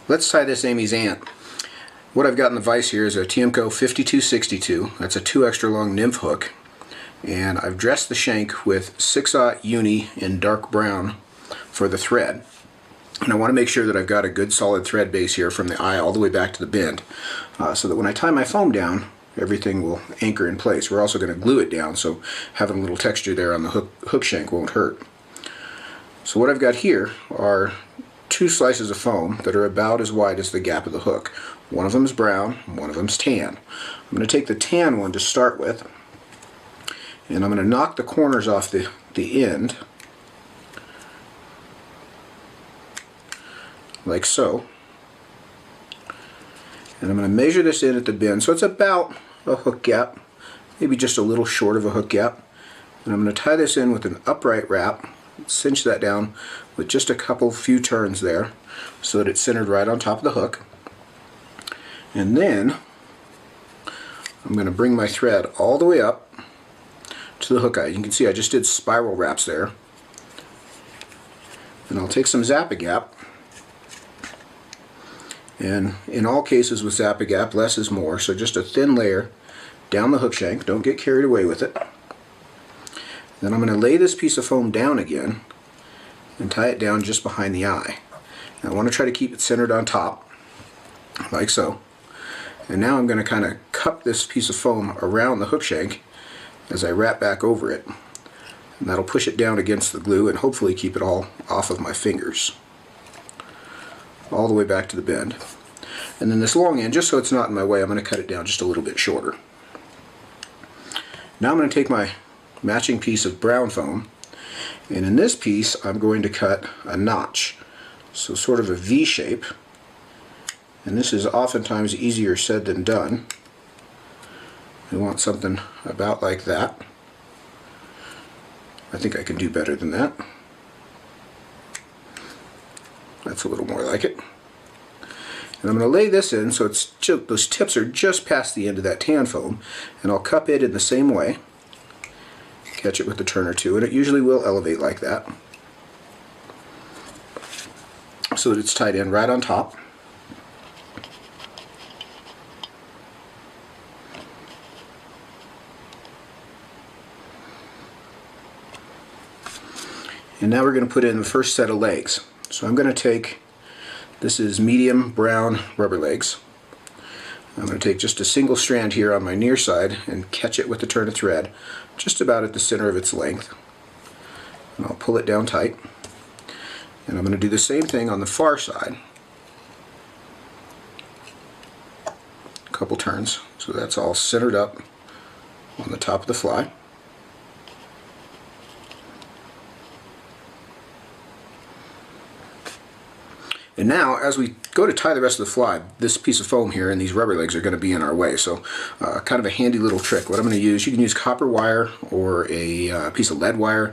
Let's tie this Amy's ant. What I've got in the vise here is a Tiemco 5262. That's a 2 extra long nymph hook. And I've dressed the shank with 6/0 uni in dark brown for the thread. And I want to make sure that I've got a good solid thread base here from the eye all the way back to the bend, so that when I tie my foam down, everything will anchor in place. We're also going to glue it down, so having a little texture there on the hook shank won't hurt. So what I've got here are 2 slices of foam that are about as wide as the gap of the hook. One of them is brown, one of them is tan. I'm going to take the tan one to start with, and I'm going to knock the corners off the end, like so. And I'm going to measure this in at the bend, so it's about a hook gap, maybe just a little short of a hook gap. And I'm going to tie this in with an upright wrap, cinch that down with just a few turns there so that it's centered right on top of the hook. And then I'm going to bring my thread all the way up to the hook eye. You can see I just did spiral wraps there. And I'll take some Zap-A-Gap. And in all cases with Zap-A-Gap, less is more, so just a thin layer down the hook shank. Don't get carried away with it. Then I'm going to lay this piece of foam down again and tie it down just behind the eye. And I want to try to keep it centered on top, like so. And now I'm going to kind of cup this piece of foam around the hook shank as I wrap back over it. And that'll push it down against the glue and hopefully keep it all off of my fingers, all the way back to the bend. And then this long end, just so it's not in my way, I'm going to cut it down just a little bit shorter. Now I'm going to take my matching piece of brown foam, and in this piece I'm going to cut a notch, so sort of a V shape. And this is oftentimes easier said than done. We want something about like that. I think I can do better than that. That's a little more like it. And I'm going to lay this in so it's those tips are just past the end of that tan foam, and I'll cup it in the same way. Catch it with a turn or two, and it usually will elevate like that, so that it's tied in right on top. And now we're going to put in the first set of legs. So I'm going to take, this is medium brown rubber legs. I'm going to take just a single strand here on my near side and catch it with a turn of thread just about at the center of its length. And I'll pull it down tight. And I'm going to do the same thing on the far side. A couple turns, so that's all centered up on the top of the fly. And now, as we go to tie the rest of the fly, this piece of foam here and these rubber legs are going to be in our way. So kind of a handy little trick. What I'm going to use, you can use copper wire or a piece of lead wire.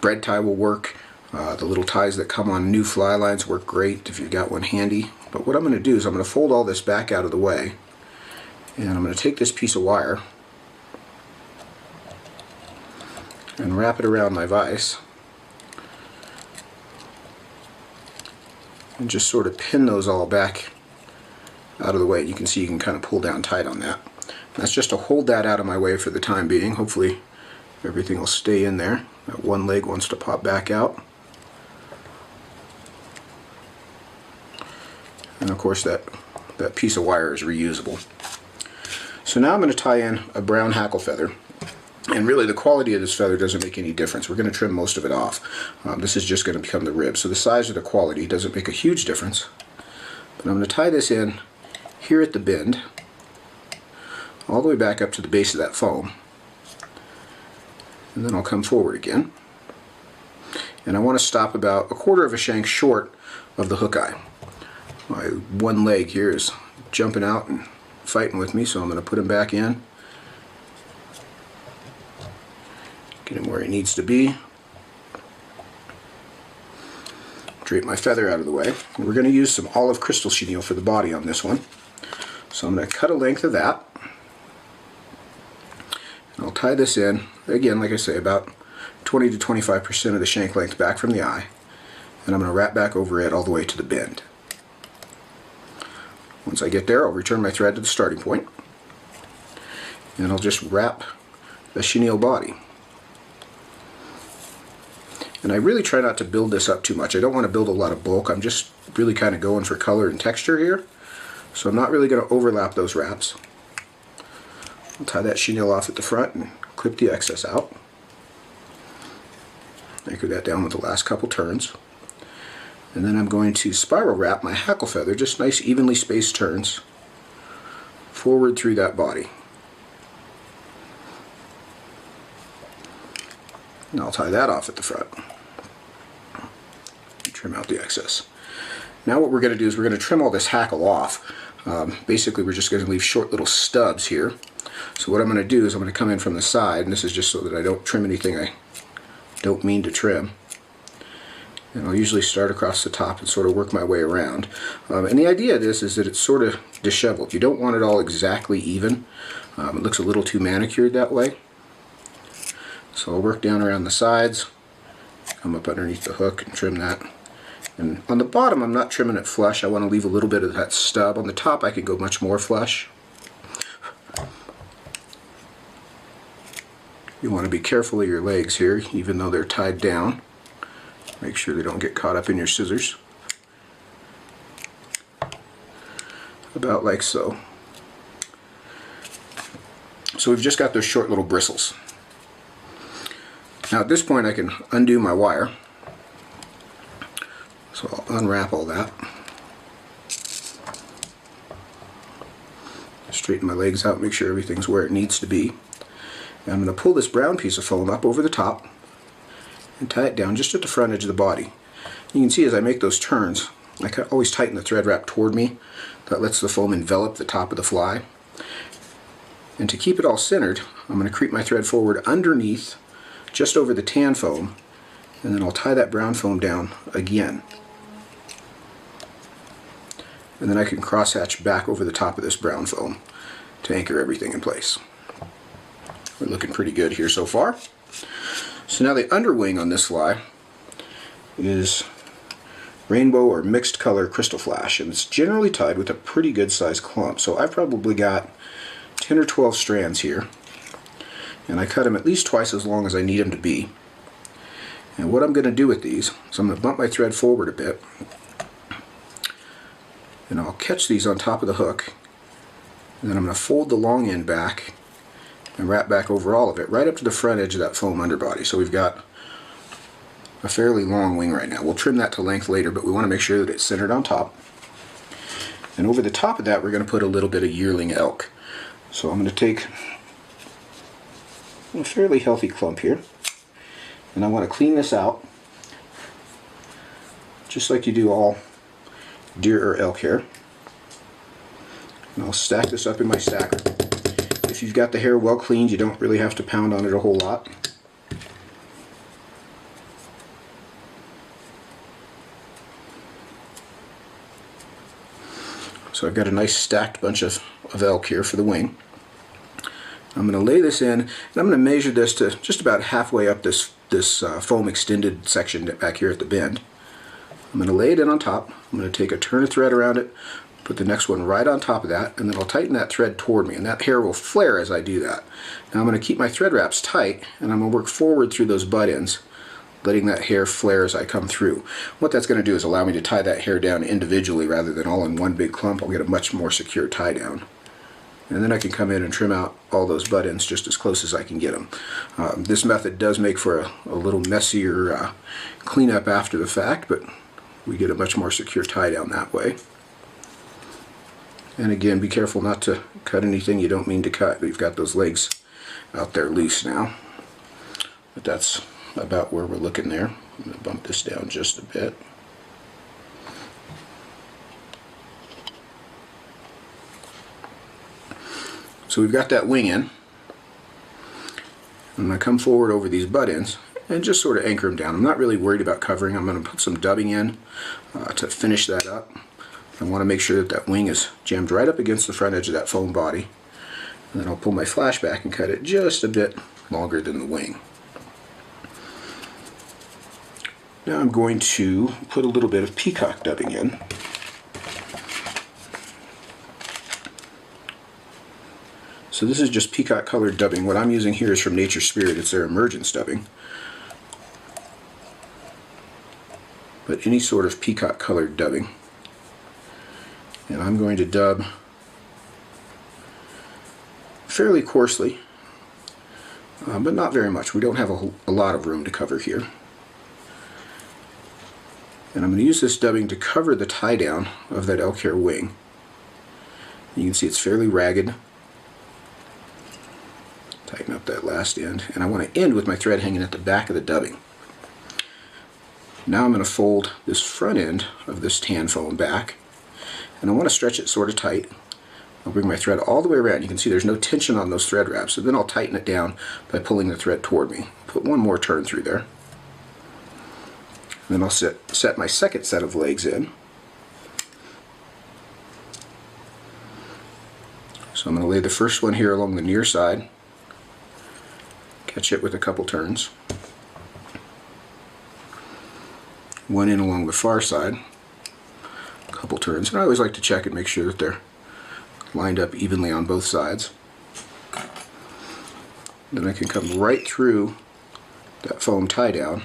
Bread tie will work. The little ties that come on new fly lines work great if you've got one handy. But what I'm going to do is I'm going to fold all this back out of the way. And I'm going to take this piece of wire and wrap it around my vise. And just sort of pin those all back out of the way. You can see you can kind of pull down tight on that. And that's just to hold that out of my way for the time being. Hopefully everything will stay in there. That one leg wants to pop back out. And of course that piece of wire is reusable. So now I'm going to tie in a brown hackle feather. And really the quality of this feather doesn't make any difference. We're going to trim most of it off. This is just going to become the rib. So the size or the quality doesn't make a huge difference. But I'm going to tie this in here at the bend, all the way back up to the base of that foam. And then I'll come forward again. And I want to stop about 1/4 of a shank short of the hook eye. My one leg here is jumping out and fighting with me, so I'm going to put him back in. Get him where he needs to be. Drape my feather out of the way. And we're going to use some olive crystal chenille for the body on this one. So I'm going to cut a length of that. And I'll tie this in, again, like I say, about 20 to 25% of the shank length back from the eye. And I'm going to wrap back over it all the way to the bend. Once I get there, I'll return my thread to the starting point, and I'll just wrap the chenille body. And I really try not to build this up too much. I don't want to build a lot of bulk. I'm just really kind of going for color and texture here. So I'm not really going to overlap those wraps. I'll tie that chenille off at the front and clip the excess out. Anchor that down with the last couple turns. And then I'm going to spiral wrap my hackle feather, just nice evenly spaced turns, forward through that body. And I'll tie that off at the front. Trim out the excess. Now what we're going to do is we're going to trim all this hackle off. Basically we're just going to leave short little stubs here. So what I'm going to do is I'm going to come in from the side, and this is just so that I don't trim anything I don't mean to trim. And I'll usually start across the top and sort of work my way around. And the idea of this is that it's sort of disheveled. You don't want it all exactly even. It looks a little too manicured that way. So I'll work down around the sides, come up underneath the hook and trim that. And on the bottom I'm not trimming it flush. I want to leave a little bit of that stub. On the top I can go much more flush. You want to be careful of your legs here, even though they're tied down. Make sure they don't get caught up in your scissors. About like so. So we've just got those short little bristles. Now at this point I can undo my wire. So I'll unwrap all that. Straighten my legs out, make sure everything's where it needs to be. And I'm going to pull this brown piece of foam up over the top and tie it down just at the front edge of the body. You can see as I make those turns, I can always tighten the thread wrap toward me. That lets the foam envelop the top of the fly. And to keep it all centered, I'm going to creep my thread forward underneath, just over the tan foam, and then I'll tie that brown foam down again. And then I can cross hatch back over the top of this brown foam to anchor everything in place. We're looking pretty good here so far. So now the underwing on this fly is rainbow or mixed color crystal flash, and it's generally tied with a pretty good sized clump. So I've probably got 10 or 12 strands here, and I cut them at least twice as long as I need them to be. And what I'm going to do with these is I'm going to bump my thread forward a bit, and I'll catch these on top of the hook, and then I'm going to fold the long end back and wrap back over all of it right up to the front edge of that foam underbody. So we've got a fairly long wing right now. We'll trim that to length later, but we want to make sure that it's centered on top. And over the top of that we're going to put a little bit of yearling elk. So I'm going to take a fairly healthy clump here, and I want to clean this out just like you do all deer or elk hair. And I'll stack this up in my stacker. If you've got the hair well cleaned, you don't really have to pound on it a whole lot. So I've got a nice stacked bunch of elk here for the wing. I'm going to lay this in, and I'm going to measure this to just about halfway up this foam extended section back here at the bend. I'm going to lay it in on top. I'm going to take a turn of thread around it, put the next one right on top of that, and then I'll tighten that thread toward me, and that hair will flare as I do that. Now I'm going to keep my thread wraps tight, and I'm going to work forward through those butt ends, letting that hair flare as I come through. What that's going to do is allow me to tie that hair down individually rather than all in one big clump. I'll get a much more secure tie down. And then I can come in and trim out all those butt ends just as close as I can get them. This method does make for a little messier cleanup after the fact, but we get a much more secure tie down that way. And again, be careful not to cut anything you don't mean to cut. We've got those legs out there loose now. But that's about where we're looking there. I'm going to bump this down just a bit. So we've got that wing in. I'm going to come forward over these butt ends and just sort of anchor them down. I'm not really worried about covering. I'm going to put some dubbing in to finish that up. I want to make sure that that wing is jammed right up against the front edge of that foam body. And then I'll pull my flash back and cut it just a bit longer than the wing. Now I'm going to put a little bit of peacock dubbing in. So this is just Peacock colored dubbing. What I'm using here is from Nature Spirit. It's their emergence dubbing. But any sort of Peacock colored dubbing. And I'm going to dub fairly coarsely, but not very much. We don't have a lot of room to cover here. And I'm going to use this dubbing to cover the tie down of that elk hair wing. You can see it's fairly ragged. Tighten up that last end, and I want to end with my thread hanging at the back of the dubbing. Now I'm going to fold this front end of this tan foam back, and I want to stretch it sort of tight. I'll bring my thread all the way around. You can see there's no tension on those thread wraps, so then I'll tighten it down by pulling the thread toward me. Put one more turn through there. And then I'll set my second set of legs in. So I'm going to lay the first one here along the near side. Catch it with a couple turns. One in along the far side. A couple turns. And I always like to check and make sure that they're lined up evenly on both sides. Then I can come right through that foam tie down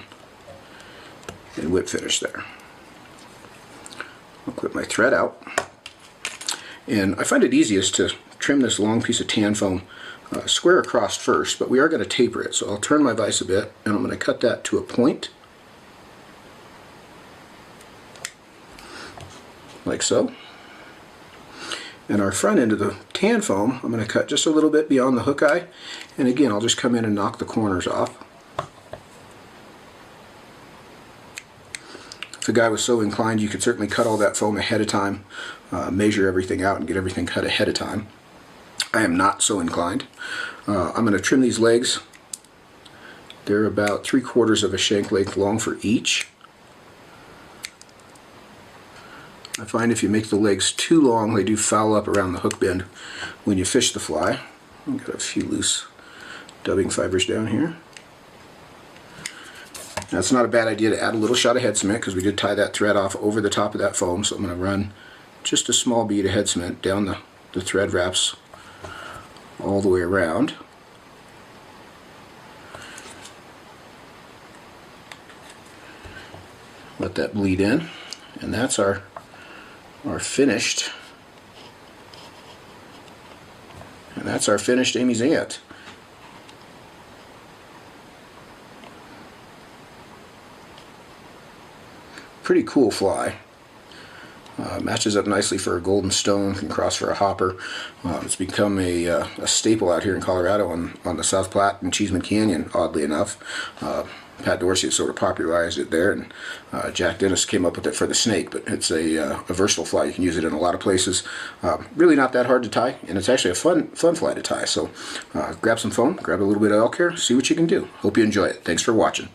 and whip finish there. I'll clip my thread out. And I find it easiest to trim this long piece of tan foam square across first, but we are going to taper it, so I'll turn my vise a bit and I'm going to cut that to a point, like so. And our front end of the tan foam I'm going to cut just a little bit beyond the hook eye, and again I'll just come in and knock the corners off. If the guy was so inclined, you could certainly cut all that foam ahead of time, measure everything out and get everything cut ahead of time. I am not so inclined. I'm going to trim these legs. They're about 3/4 of a shank length long for each. I find if you make the legs too long, they do foul up around the hook bend when you fish the fly. I've got a few loose dubbing fibers down here. Now it's not a bad idea to add a little shot of head cement, because we did tie that thread off over the top of that foam, so I'm going to run just a small bead of head cement down the thread wraps all the way around. Let that bleed in, and that's our finished, Amy's Ant. Pretty cool fly. Matches up nicely for a golden stone, can cross for a hopper. It's become a staple out here in Colorado on the South Platte and Cheeseman Canyon, oddly enough. Pat Dorsey sort of popularized it there, and Jack Dennis came up with it for the snake, but it's a versatile fly. You can use it in a lot of places. Really not that hard to tie, and it's actually a fun fly to tie. So grab some foam, grab a little bit of elk hair, see what you can do. Hope you enjoy it. Thanks for watching.